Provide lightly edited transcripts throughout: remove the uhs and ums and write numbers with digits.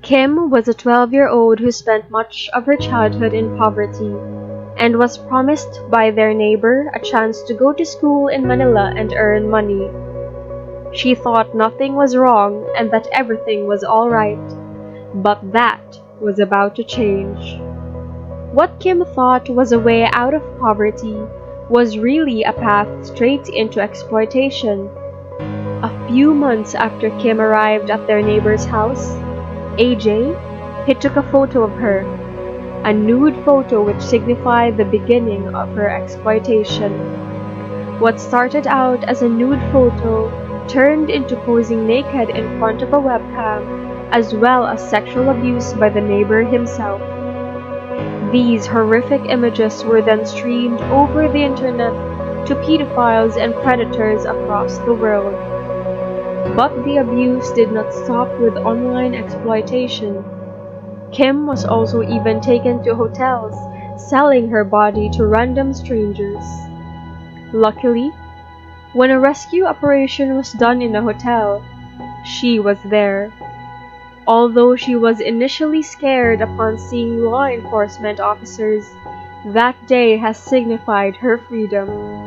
Kim was a 12-year-old who spent much of her childhood in poverty and was promised by their neighbor a chance to go to school in Manila and earn money. She thought nothing was wrong and that everything was all right, but that was about to change. What Kim thought was a way out of poverty was really a path straight into exploitation. A few months after Kim arrived at their neighbor's house, AJ, he took a photo of her, a nude photo which signified the beginning of her exploitation. What started out as a nude photo turned into posing naked in front of a webcam, as well as sexual abuse by the neighbor himself. These horrific images were then streamed over the internet to pedophiles and predators across the world. But the abuse did not stop with online exploitation. Kim was also even taken to hotels, selling her body to random strangers. Luckily, when a rescue operation was done in the hotel, she was there. Although she was initially scared upon seeing law enforcement officers, that day has signified her freedom.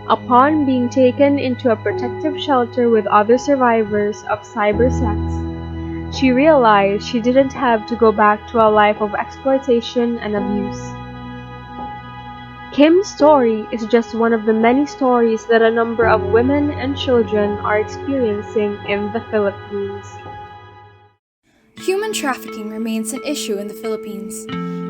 Upon being taken into a protective shelter with other survivors of cybersex, she realized she didn't have to go back to a life of exploitation and abuse. Kim's story is just one of the many stories that a number of women and children are experiencing in the Philippines. Human trafficking remains an issue in the Philippines.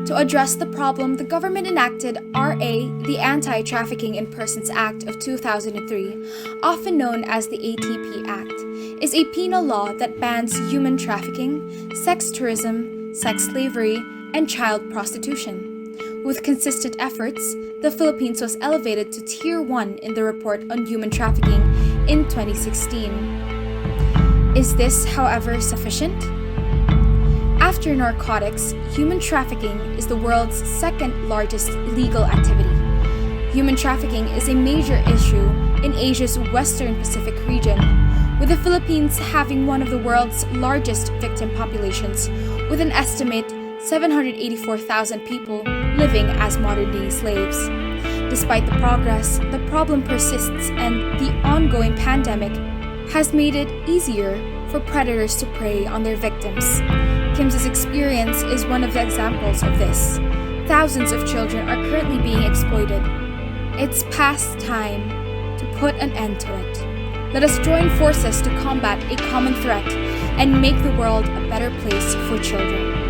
To address the problem, the government enacted RA, the Anti-Trafficking in Persons Act of 2003, often known as the ATP Act, is a penal law that bans human trafficking, sex tourism, sex slavery, and child prostitution. With consistent efforts, the Philippines was elevated to Tier 1 in the Report on Human Trafficking in 2016. Is this, however, sufficient? After narcotics, human trafficking is the world's second largest legal activity. Human trafficking is a major issue in Asia's Western Pacific region, with the Philippines having one of the world's largest victim populations, with an estimate 784,000 people living as modern-day slaves. Despite the progress, the problem persists, and the ongoing pandemic has made it easier for predators to prey on their victims. Kim's experience is one of the examples of this. Thousands of children are currently being exploited. It's past time to put an end to it. Let us join forces to combat a common threat and make the world a better place for children.